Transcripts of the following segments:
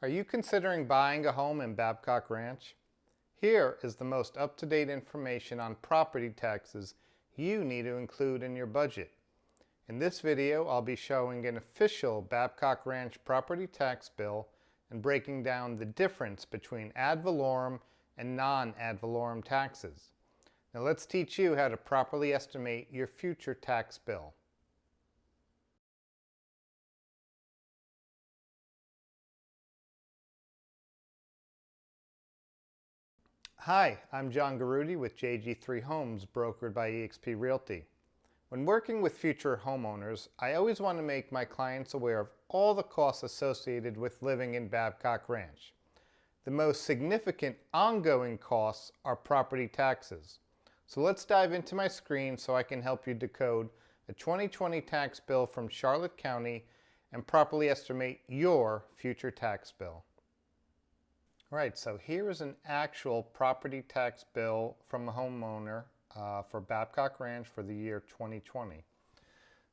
Are you considering buying a home in Babcock Ranch? Here is the most up-to-date information on property taxes you need to include in your budget. In this video, I'll be showing an official Babcock Ranch property tax bill and breaking down the difference between ad valorem and non-ad valorem taxes. Now let's teach you how to properly estimate your future tax bill. Hi, I'm John Garudi with JG3 Homes, brokered by eXp Realty. When working with future homeowners, I always want to make my clients aware of all the costs associated with living in Babcock Ranch. The most significant ongoing costs are property taxes. So let's dive into my screen so I can help you decode a 2020 tax bill from Charlotte County and properly estimate your future tax bill. Right, so here is an actual property tax bill from a homeowner for Babcock Ranch for the year 2020.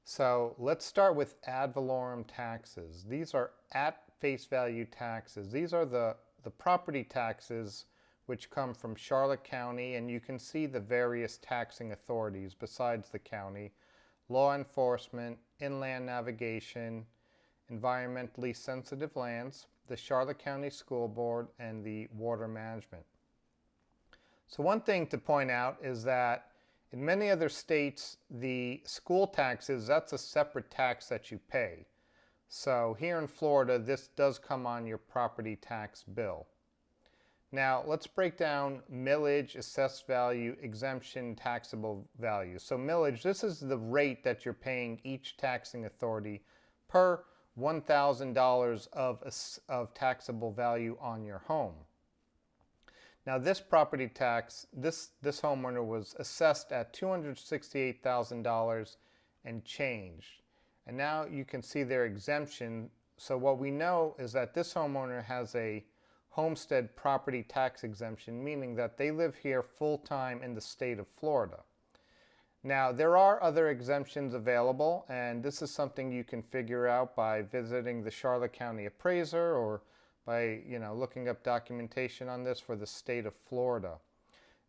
So let's start with ad valorem taxes. These are at face value taxes. These are the property taxes which come from Charlotte County, and you can see the various taxing authorities besides the county: law enforcement, inland navigation, environmentally sensitive lands, the Charlotte County School Board, and the Water Management. So one thing to point out is that in many other states, the school taxes, that's a separate tax that you pay. So here in Florida, this does come on your property tax bill. Now let's break down millage, assessed value, exemption, taxable value. So millage, this is the rate that you're paying each taxing authority per $1,000 of taxable value on your home. Now this property tax, this homeowner was assessed at $268,000 and changed. And now you can see their exemption. So what we know is that this homeowner has a homestead property tax exemption, meaning that they live here full-time in the state of Florida. Now, there are other exemptions available, and this is something you can figure out by visiting the Charlotte County appraiser or by looking up documentation on this for the state of Florida.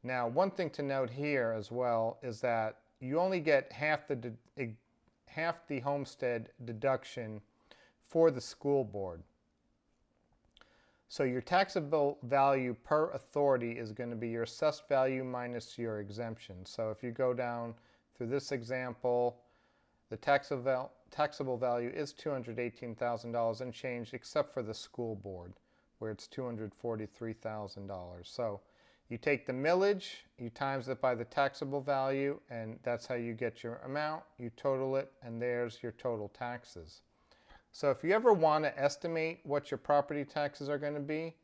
Now, one thing to note here as well is that you only get half the homestead deduction for the school board. So your taxable value per authority is going to be your assessed value minus your exemption. So if you go down through this example, the taxable value is $218,000 and change, except for the school board, where it's $243,000. So you take the millage, you times it by the taxable value, and that's how you get your amount. You total it, and there's your total taxes. So if you ever want to estimate what your property taxes are going to be,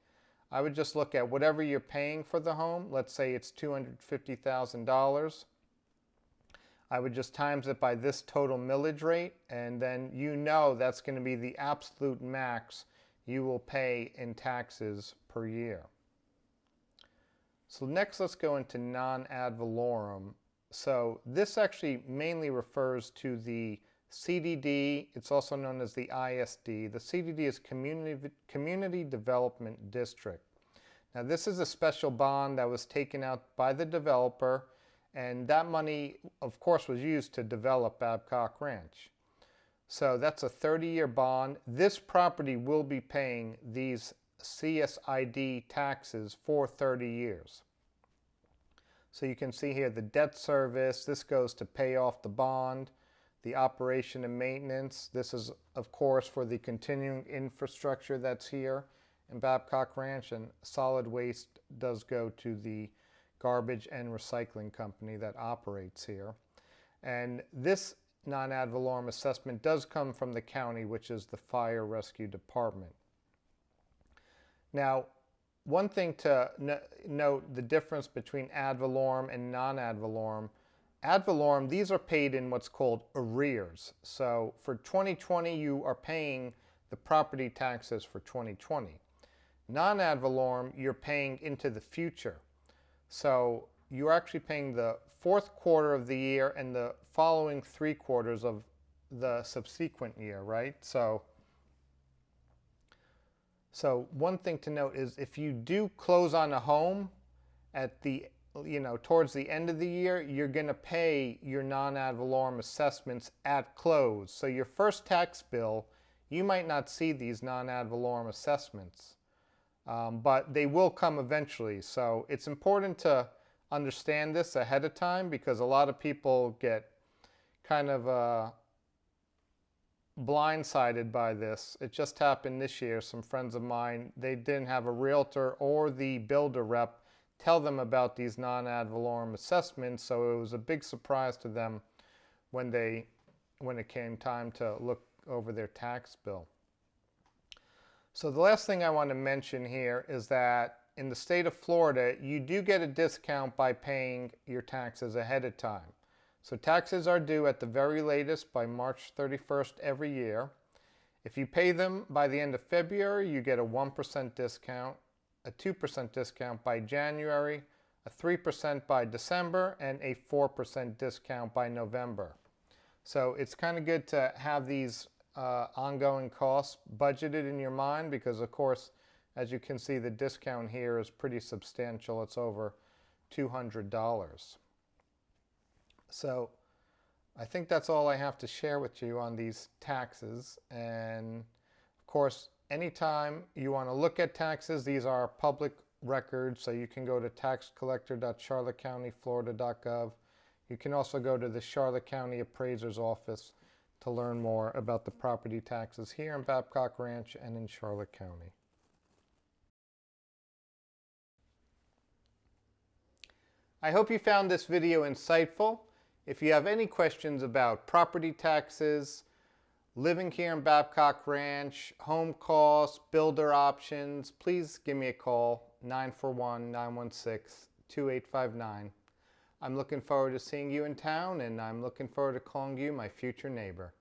I would just look at whatever you're paying for the home. Let's say it's $250,000. I would just times it by this total millage rate, and then that's going to be the absolute max you will pay in taxes per year. So next, let's go into non-ad valorem. So this actually mainly refers to the CDD. It's also known as the ISD. The CDD is Community Development District. Now this is a special bond that was taken out by the developer, and that money, of course, was used to develop Babcock Ranch. So that's a 30-year bond. This property will be paying these CSID taxes for 30 years. So you can see here the debt service. This goes to pay off the bond. The operation and maintenance. This is, of course, for the continuing infrastructure that's here in Babcock Ranch, and solid waste does go to the garbage and recycling company that operates here. And this non-ad valorem assessment does come from the county, which is the Fire Rescue Department. Now, one thing to note, the difference between ad valorem and non-ad valorem. Ad valorem, these are paid in what's called arrears. So for 2020, you are paying the property taxes for 2020. Non-ad valorem, you're paying into the future. So you're actually paying the fourth quarter of the year and the following 3 quarters of the subsequent year, right? So So one thing to note is if you do close on a home at the towards the end of the year, you're going to pay your non-ad valorem assessments at close. So your first tax bill, you might not see these non-ad valorem assessments, but they will come eventually. So it's important to understand this ahead of time, because a lot of people get kind of blindsided by this. It just happened this year. Some friends of mine, they didn't have a realtor or the builder rep tell them about these non-ad valorem assessments, so it was a big surprise to them when it came time to look over their tax bill. So the last thing I want to mention here is that in the state of Florida, you do get a discount by paying your taxes ahead of time. So taxes are due at the very latest by March 31st every year. If you pay them by the end of February, you get a 1% discount, a 2% discount by January, a 3% by December, and a 4% discount by November. So it's kind of good to have these ongoing costs budgeted in your mind, because of course, as you can see, the discount here is pretty substantial. It's over $200. So I think that's all I have to share with you on these taxes. And of course, anytime you want to look at taxes, these are public records, so you can go to taxcollector.charlottecountyflorida.gov. You can also go to the Charlotte County Appraiser's Office to learn more about the property taxes here in Babcock Ranch and in Charlotte County. I hope you found this video insightful. If you have any questions about property taxes, living here in Babcock Ranch, home costs, builder options, please give me a call, 941-916-2859. I'm looking forward to seeing you in town, and I'm looking forward to calling you my future neighbor.